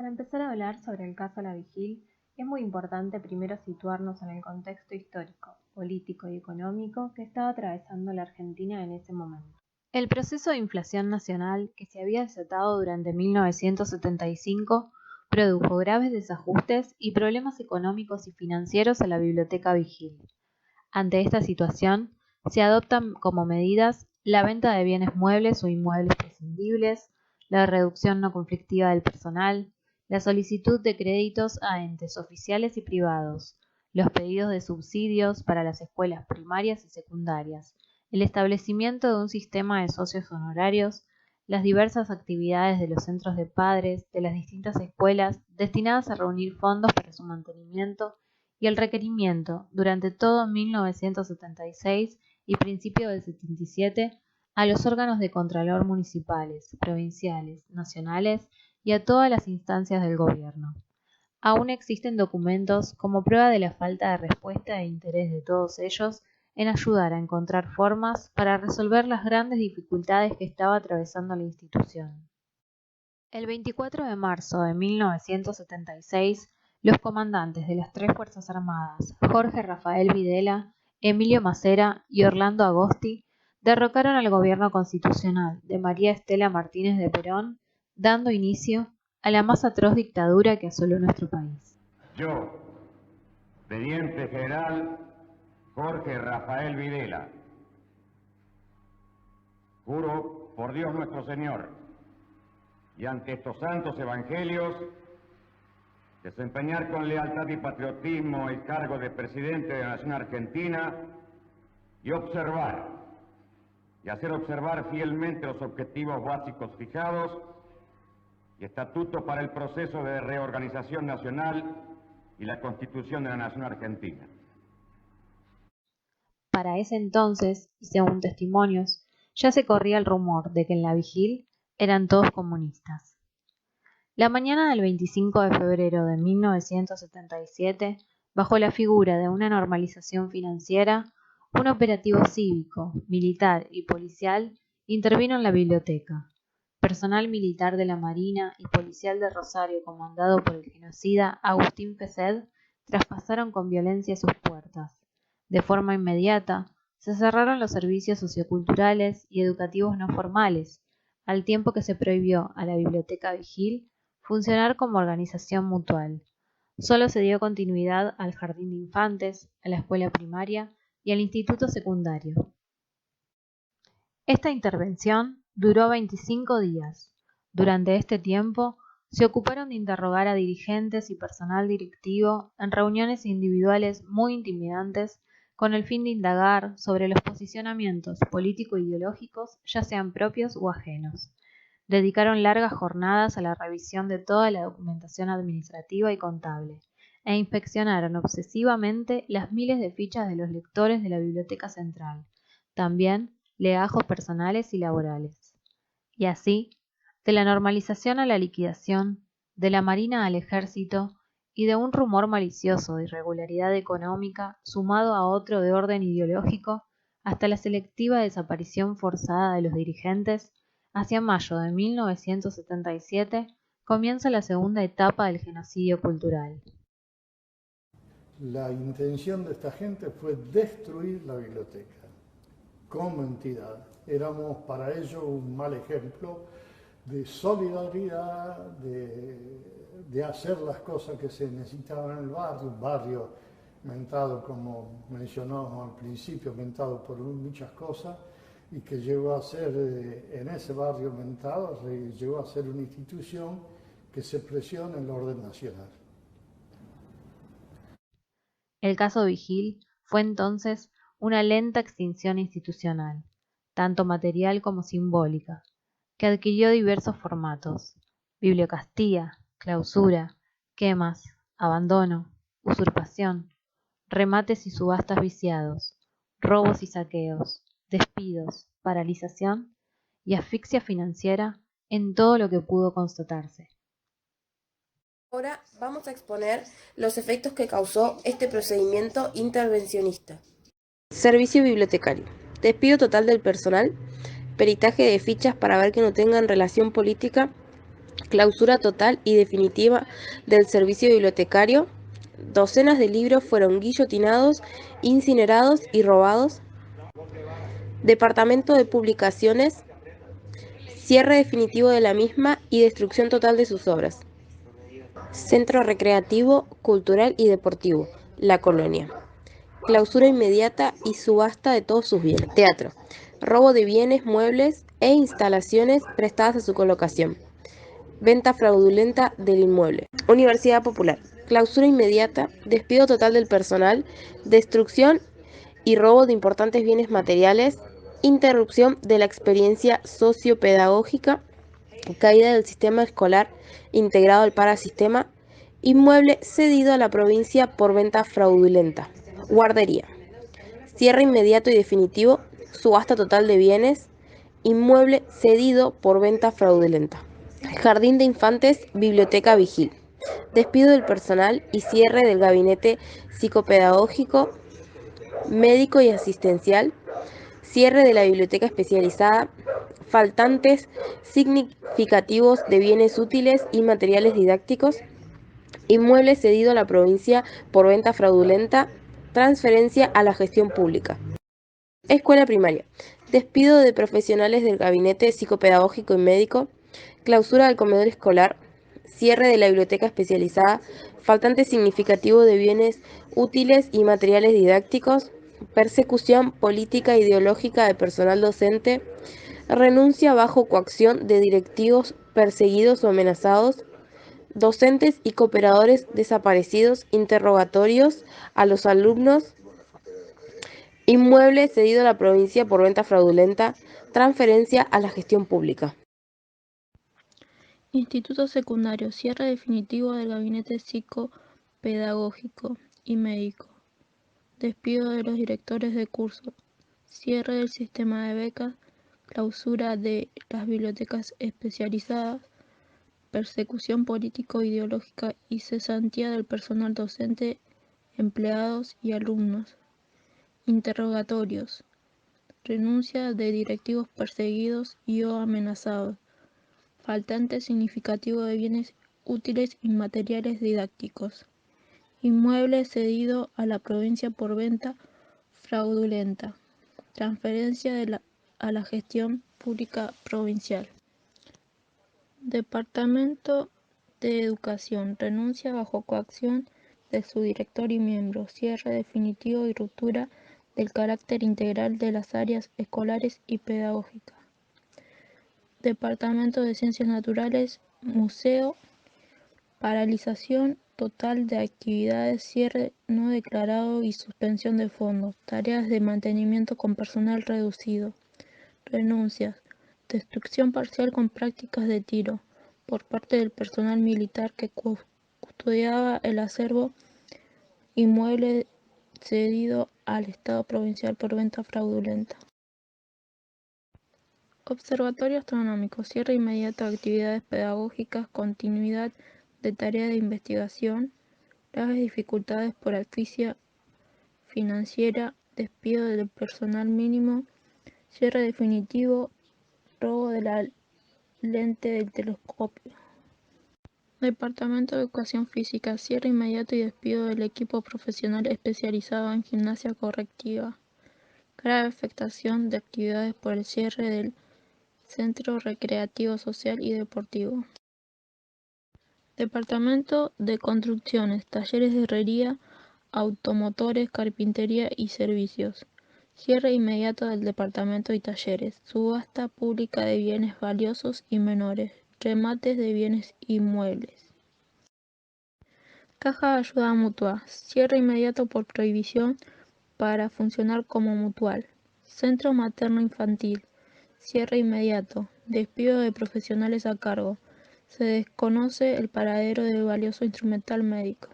Para empezar a hablar sobre el caso La Vigil, es muy importante primero situarnos en el contexto histórico, político y económico que estaba atravesando la Argentina en ese momento. El proceso de inflación nacional que se había desatado durante 1975 produjo graves desajustes y problemas económicos y financieros a la Biblioteca Vigil. Ante esta situación, se adoptan como medidas la venta de bienes muebles o inmuebles prescindibles, la reducción no conflictiva del personal, la solicitud de créditos a entes oficiales y privados, los pedidos de subsidios para las escuelas primarias y secundarias, el establecimiento de un sistema de socios honorarios, las diversas actividades de los centros de padres de las distintas escuelas destinadas a reunir fondos para su mantenimiento y el requerimiento, durante todo 1976 y principio del 77, a los órganos de contralor municipales, provinciales, nacionales y a todas las instancias del gobierno. Aún existen documentos como prueba de la falta de respuesta e interés de todos ellos en ayudar a encontrar formas para resolver las grandes dificultades que estaba atravesando la institución. El 24 de marzo de 1976, los comandantes de las tres Fuerzas Armadas, Jorge Rafael Videla, Emilio Macera y Orlando Agosti, derrocaron al gobierno constitucional de María Estela Martínez de Perón, dando inicio a la más atroz dictadura que asoló nuestro país. Yo, teniente general Jorge Rafael Videla, juro por Dios nuestro Señor y ante estos santos evangelios desempeñar con lealtad y patriotismo el cargo de presidente de la Nación Argentina y observar y hacer observar fielmente los objetivos básicos fijados y estatuto para el proceso de reorganización nacional y la Constitución de la Nación Argentina. Para ese entonces, y según testimonios, ya se corría el rumor de que en la Vigil eran todos comunistas. La mañana del 25 de febrero de 1977, bajo la figura de una normalización financiera, un operativo cívico, militar y policial intervino en la biblioteca. Personal militar de la Marina y policial de Rosario comandado por el genocida Agustín Fesed traspasaron con violencia sus puertas. De forma inmediata, se cerraron los servicios socioculturales y educativos no formales, al tiempo que se prohibió a la Biblioteca Vigil funcionar como organización mutual. Solo se dio continuidad al jardín de infantes, a la escuela primaria y al instituto secundario. Esta intervención duró 25 días. Durante este tiempo, se ocuparon de interrogar a dirigentes y personal directivo en reuniones individuales muy intimidantes con el fin de indagar sobre los posicionamientos político-ideológicos, ya sean propios o ajenos. Dedicaron largas jornadas a la revisión de toda la documentación administrativa y contable, e inspeccionaron obsesivamente las miles de fichas de los lectores de la Biblioteca Central, también legajos personales y laborales. Y así, de la normalización a la liquidación, de la Marina al Ejército, y de un rumor malicioso de irregularidad económica sumado a otro de orden ideológico, hasta la selectiva desaparición forzada de los dirigentes, hacia mayo de 1977 comienza la segunda etapa del genocidio cultural. La intención de esta gente fue destruir la biblioteca como entidad. Éramos para ellos un mal ejemplo de solidaridad, de hacer las cosas que se necesitaban en el barrio, un barrio mentado, como mencionábamos al principio, mentado por muchas cosas, y que llegó a ser, en ese barrio mentado, llegó a ser una institución que se presiona en el orden nacional. El caso Vigil fue entonces una lenta extinción institucional, tanto material como simbólica, que adquirió diversos formatos: bibliocastía, clausura, quemas, abandono, usurpación, remates y subastas viciados, robos y saqueos, despidos, paralización y asfixia financiera en todo lo que pudo constatarse. Ahora vamos a exponer los efectos que causó este procedimiento intervencionista. Servicio bibliotecario. Despido total del personal. Peritaje de fichas para ver que no tengan relación política clausura total y definitiva del servicio bibliotecario. Docenas de libros fueron guillotinados, incinerados y robados. Departamento de Publicaciones, cierre definitivo de la misma y destrucción total de sus obras. Centro Recreativo, Cultural y Deportivo, La Colonia. Clausura inmediata y subasta de todos sus bienes. Teatro. Robo de bienes, muebles e instalaciones prestadas a su colocación. Venta fraudulenta del inmueble. Universidad Popular. Clausura inmediata, despido total del personal, destrucción y robo de importantes bienes materiales, interrupción de la experiencia sociopedagógica, caída del sistema escolar integrado al parasistema, inmueble cedido a la provincia por venta fraudulenta. Guardería. Cierre inmediato y definitivo, subasta total de bienes, inmueble cedido por venta fraudulenta. Jardín de Infantes, Biblioteca Vigil. Despido del personal y cierre del gabinete psicopedagógico, médico y asistencial. Cierre de la biblioteca especializada. Faltantes significativos de bienes útiles y materiales didácticos. Inmueble cedido a la provincia por venta fraudulenta. Transferencia a la gestión pública. Escuela primaria. Despido de profesionales del gabinete psicopedagógico y médico. Clausura del comedor escolar. Cierre de la biblioteca especializada. Faltante significativo de bienes útiles y materiales didácticos. Persecución política e ideológica de personal docente. Renuncia bajo coacción de directivos perseguidos o amenazados. Docentes y cooperadores desaparecidos. Interrogatorios a los alumnos. Inmueble cedido a la provincia por venta fraudulenta, transferencia a la gestión pública. Instituto secundario, cierre definitivo del gabinete psicopedagógico y médico, despido de los directores de curso, cierre del sistema de becas, clausura de las bibliotecas especializadas, persecución político-ideológica y cesantía del personal docente, empleados y alumnos. Interrogatorios. Renuncia de directivos perseguidos y o amenazados. Faltante significativo de bienes útiles y materiales didácticos. Inmueble cedido a la provincia por venta fraudulenta. Transferencia a la gestión pública provincial. Departamento de Educación. Renuncia bajo coacción de su director y miembros. Cierre definitivo y ruptura del carácter integral de las áreas escolares y pedagógicas. Departamento de Ciencias Naturales, Museo, paralización total de actividades, cierre no declarado y suspensión de fondos, tareas de mantenimiento con personal reducido, renuncias, destrucción parcial con prácticas de tiro por parte del personal militar que custodiaba el acervo, inmueble cedido al Estado provincial por venta fraudulenta. Observatorio Astronómico, cierre inmediato de actividades pedagógicas, continuidad de tareas de investigación, graves dificultades por asfixia financiera, despido del personal mínimo, cierre definitivo, robo de la lente del telescopio. Departamento de Educación Física, cierre inmediato y despido del equipo profesional especializado en gimnasia correctiva, grave afectación de actividades por el cierre del Centro Recreativo Social y Deportivo. Departamento de Construcciones, Talleres de Herrería, Automotores, Carpintería y Servicios. Cierre inmediato del departamento y talleres. Subasta pública de bienes valiosos y menores. Remates de bienes inmuebles. Caja de Ayuda Mutua. Cierre inmediato por prohibición para funcionar como mutual. Centro Materno Infantil. Cierre inmediato. Despido de profesionales a cargo. Se desconoce el paradero del valioso instrumental médico.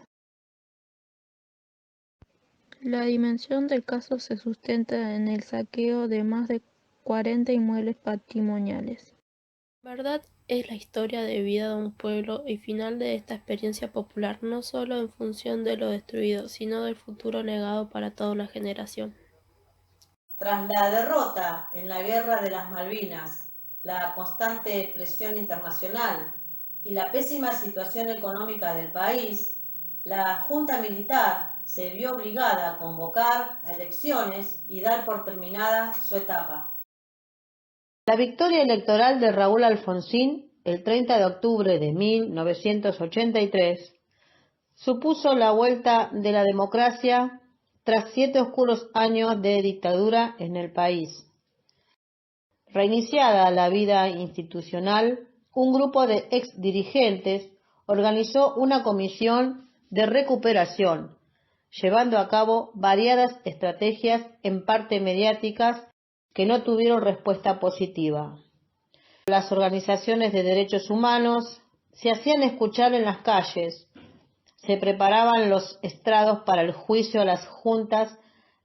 La dimensión del caso se sustenta en el saqueo de más de 40 inmuebles patrimoniales. Verdad es la historia de vida de un pueblo y final de esta experiencia popular, no solo en función de lo destruido, sino del futuro legado para toda la generación. Tras la derrota en la Guerra de las Malvinas, la constante presión internacional y la pésima situación económica del país, la Junta Militar se vio obligada a convocar a elecciones y dar por terminada su etapa. La victoria electoral de Raúl Alfonsín, el 30 de octubre de 1983, supuso la vuelta de la democracia tras 7 oscuros años de dictadura en el país. Reiniciada la vida institucional, un grupo de exdirigentes organizó una comisión de recuperación, llevando a cabo variadas estrategias en parte mediáticas que no tuvieron respuesta positiva. Las organizaciones de derechos humanos se hacían escuchar en las calles, se preparaban los estrados para el juicio a las juntas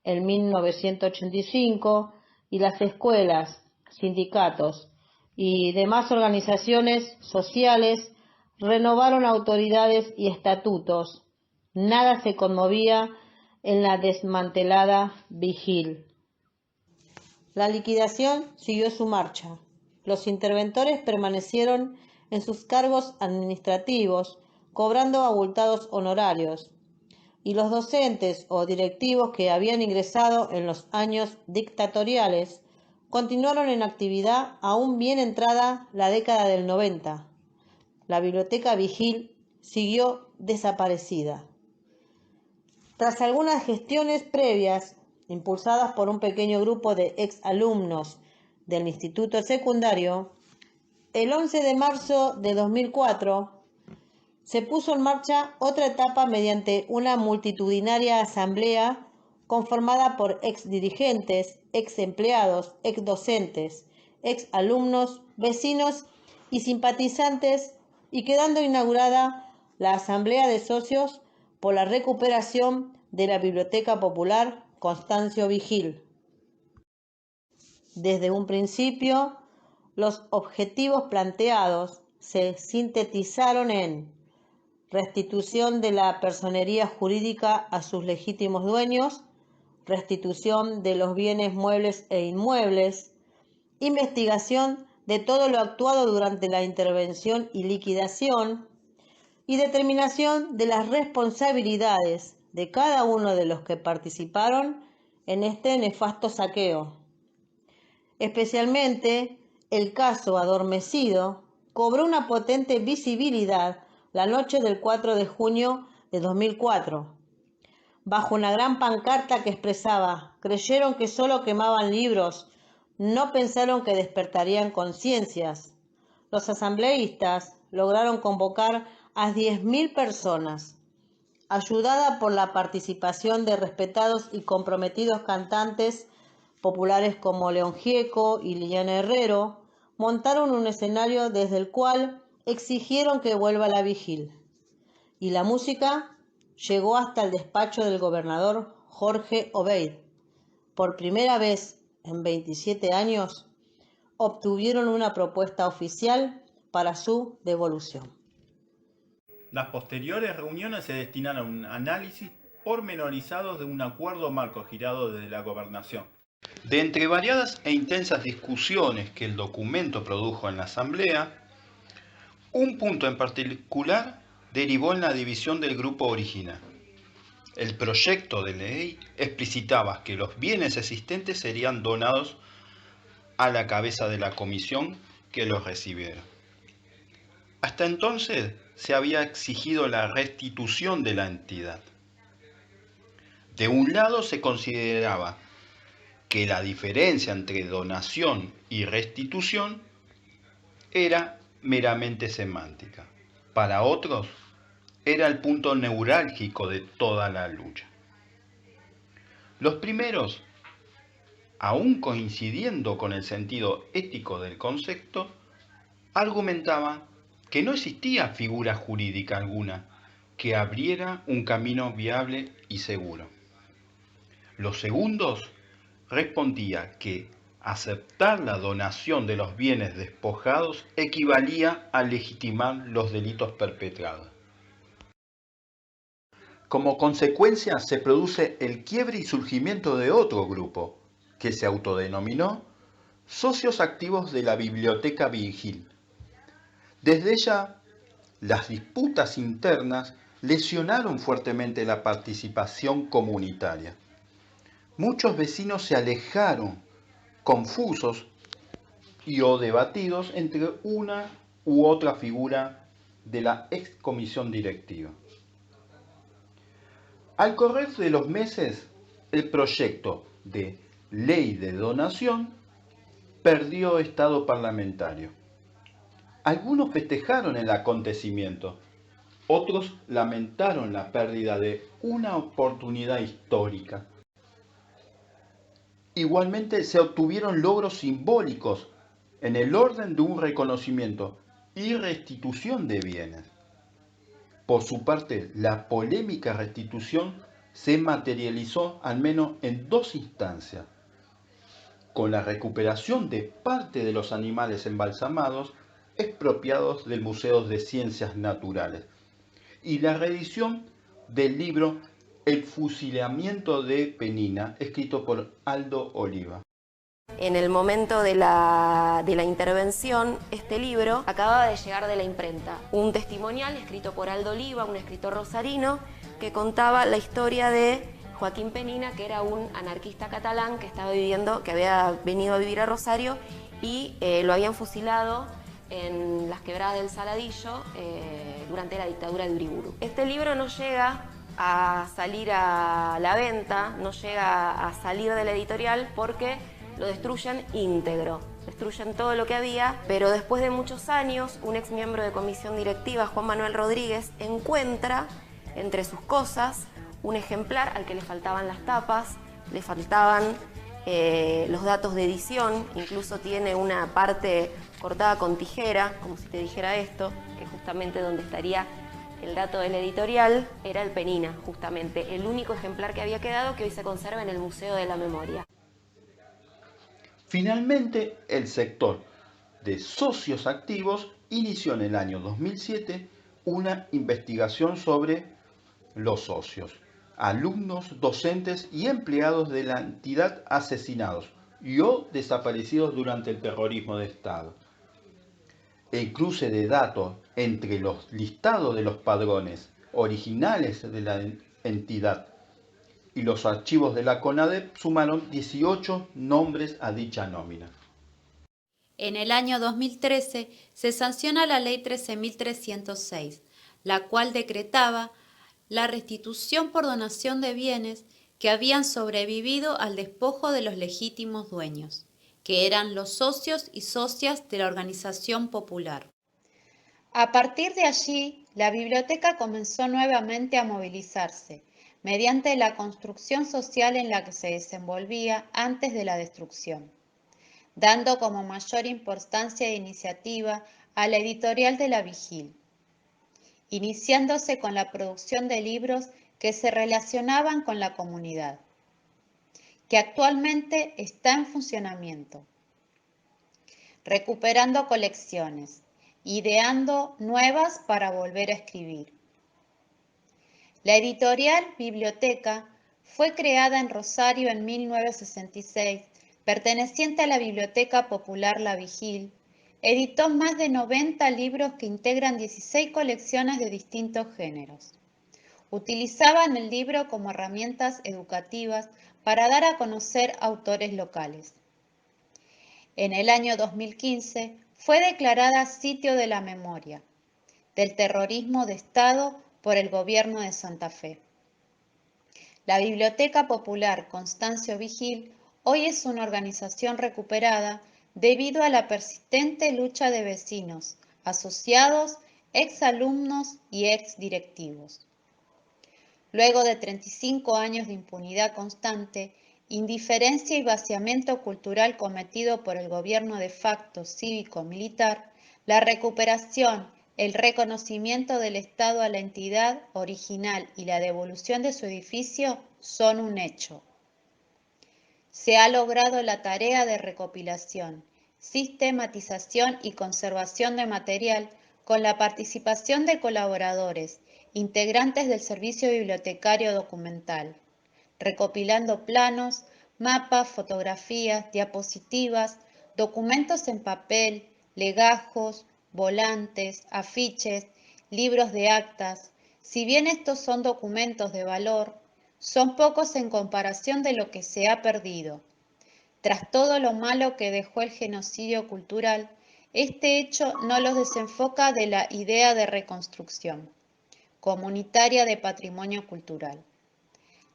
en 1985 y las escuelas, sindicatos y demás organizaciones sociales renovaron autoridades y estatutos. Nada se conmovía en la desmantelada Vigil. La liquidación siguió su marcha. Los interventores permanecieron en sus cargos administrativos, cobrando abultados honorarios, y los docentes o directivos que habían ingresado en los años dictatoriales continuaron en actividad aún bien entrada la década del 90. La Biblioteca Vigil siguió desaparecida. Tras algunas gestiones previas, impulsadas por un pequeño grupo de exalumnos del Instituto Secundario, el 11 de marzo de 2004 se puso en marcha otra etapa mediante una multitudinaria asamblea conformada por exdirigentes, exempleados, exdocentes, exalumnos, vecinos y simpatizantes, y quedando inaugurada la Asamblea de Socios por la recuperación de la Biblioteca Popular Constancio Vigil. Desde un principio, los objetivos planteados se sintetizaron en restitución de la personería jurídica a sus legítimos dueños, restitución de los bienes muebles e inmuebles, investigación de todo lo actuado durante la intervención y liquidación, y determinación de las responsabilidades de cada uno de los que participaron en este nefasto saqueo. Especialmente, el caso Adormecido cobró una potente visibilidad la noche del 4 de junio de 2004, bajo una gran pancarta que expresaba: creyeron que solo quemaban libros, no pensaron que despertarían conciencias. Los asambleístas lograron convocar a 10.000 personas. Ayudada por la participación de respetados y comprometidos cantantes populares como León Gieco y Liliana Herrero, montaron un escenario desde el cual exigieron que vuelva la Vigil. Y la música llegó hasta el despacho del gobernador Jorge Obeid. Por primera vez en 27 años, obtuvieron una propuesta oficial para su devolución. Las posteriores reuniones se destinaron a un análisis pormenorizado de un acuerdo marco girado desde la gobernación. De entre variadas e intensas discusiones que el documento produjo en la Asamblea, un punto en particular derivó en la división del grupo original. El proyecto de ley explicitaba que los bienes existentes serían donados a la cabeza de la comisión que los recibiera. Hasta entonces se había exigido la restitución de la entidad. De un lado se consideraba que la diferencia entre donación y restitución era meramente semántica. Para otros, era el punto neurálgico de toda la lucha. Los primeros, aún coincidiendo con el sentido ético del concepto, argumentaban que no existía figura jurídica alguna que abriera un camino viable y seguro. Los segundos respondían que aceptar la donación de los bienes despojados equivalía a legitimar los delitos perpetrados. Como consecuencia se produce el quiebre y surgimiento de otro grupo, que se autodenominó Socios Activos de la Biblioteca Vigil. Desde ella Las disputas internas lesionaron fuertemente la participación comunitaria. Muchos vecinos se alejaron, confusos y o debatidos entre una u otra figura de la ex comisión directiva. Al correr de los meses, el proyecto de ley de donación perdió estado parlamentario. Algunos festejaron el acontecimiento, otros lamentaron la pérdida de una oportunidad histórica. Igualmente se obtuvieron logros simbólicos en el orden de un reconocimiento y restitución de bienes. Por su parte, la polémica restitución se materializó al menos en dos instancias, con la recuperación de parte de los animales embalsamados expropiados del Museo de Ciencias Naturales y la reedición del libro El fusilamiento de Penina, escrito por Aldo Oliva. En el momento de la intervención, este libro acababa de llegar de la imprenta. Un testimonial escrito por Aldo Oliva, un escritor rosarino, que contaba la historia de Joaquín Penina, que era un anarquista catalán que había venido a vivir a Rosario y lo habían fusilado en las quebradas del Saladillo durante la dictadura de Uriburu. Este libro no llega a salir a la venta, no llega a salir de la editorial porque lo destruyen íntegro, destruyen todo lo que había, pero después de muchos años, un ex miembro de comisión directiva, Juan Manuel Rodríguez, encuentra entre sus cosas un ejemplar al que le faltaban las tapas, le faltaban los datos de edición, incluso tiene una parte cortada con tijera, como si te dijera esto, que justamente donde estaría el dato del editorial era el Penina, justamente el único ejemplar que había quedado, que hoy se conserva en el Museo de la Memoria. Finalmente, el sector de socios activos inició en el año 2007 una investigación sobre los socios, alumnos, docentes y empleados de la entidad asesinados y o desaparecidos durante el terrorismo de Estado. El cruce de datos entre los listados de los padrones originales de la entidad y los archivos de la CONADEP sumaron 18 nombres a dicha nómina. En el año 2013 se sanciona la Ley 13.306, la cual decretaba la restitución por donación de bienes que habían sobrevivido al despojo de los legítimos dueños, que eran los socios y socias de la organización popular. A partir de allí, la biblioteca comenzó nuevamente a movilizarse, mediante la construcción social en la que se desenvolvía antes de la destrucción, dando como mayor importancia e iniciativa a la editorial de La Vigil, iniciándose con la producción de libros que se relacionaban con la comunidad, que actualmente está en funcionamiento, recuperando colecciones, ideando nuevas para volver a escribir. La editorial Biblioteca fue creada en Rosario en 1966, perteneciente a la Biblioteca Popular La Vigil. Editó más de 90 libros que integran 16 colecciones de distintos géneros. Utilizaban el libro como herramientas educativas para dar a conocer autores locales. En el año 2015 fue declarada Sitio de la Memoria del Terrorismo de Estado por el Gobierno de Santa Fe. La Biblioteca Popular Constancio Vigil hoy es una organización recuperada debido a la persistente lucha de vecinos, asociados, exalumnos y exdirectivos. Luego de 35 años de impunidad constante, indiferencia y vaciamiento cultural cometido por el gobierno de facto cívico-militar, la recuperación, el reconocimiento del Estado a la entidad original y la devolución de su edificio son un hecho. Se ha logrado la tarea de recopilación, sistematización y conservación de material con la participación de colaboradores, integrantes del Servicio Bibliotecario Documental, recopilando planos, mapas, fotografías, diapositivas, documentos en papel, legajos, volantes, afiches, libros de actas, si bien estos son documentos de valor, son pocos en comparación de lo que se ha perdido. Tras todo lo malo que dejó el genocidio cultural, este hecho no los desenfoca de la idea de reconstrucción comunitaria de patrimonio cultural.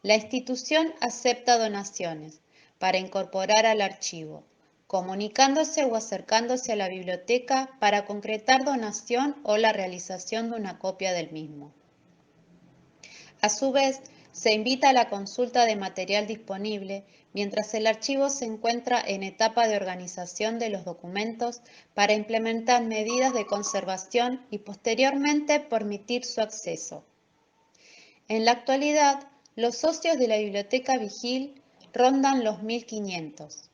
La institución acepta donaciones para incorporar al archivo, comunicándose o acercándose a la biblioteca para concretar donación o la realización de una copia del mismo. A su vez, se invita a la consulta de material disponible mientras el archivo se encuentra en etapa de organización de los documentos para implementar medidas de conservación y posteriormente permitir su acceso. En la actualidad, los socios de la Biblioteca Vigil rondan los 1.500,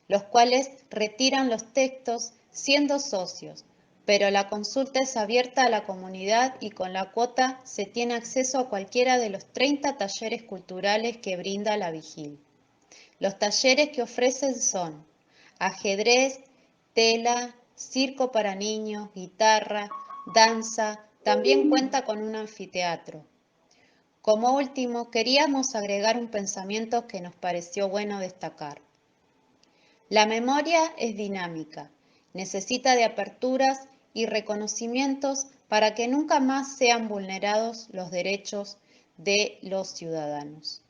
los cuales retiran los textos siendo socios, pero la consulta es abierta a la comunidad y con la cuota se tiene acceso a cualquiera de los 30 talleres culturales que brinda la Vigil. Los talleres que ofrecen son ajedrez, tela, circo para niños, guitarra, danza, también cuenta con un anfiteatro. Como último, queríamos agregar un pensamiento que nos pareció bueno destacar. La memoria es dinámica, necesita de aperturas y reconocimientos para que nunca más sean vulnerados los derechos de los ciudadanos.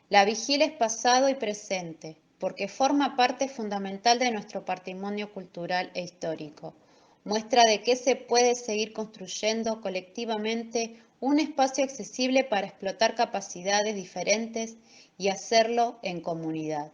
La Vigil es pasado y presente, porque forma parte fundamental de nuestro patrimonio cultural e histórico. Muestra de que se puede seguir construyendo colectivamente un espacio accesible para explotar capacidades diferentes y hacerlo en comunidad.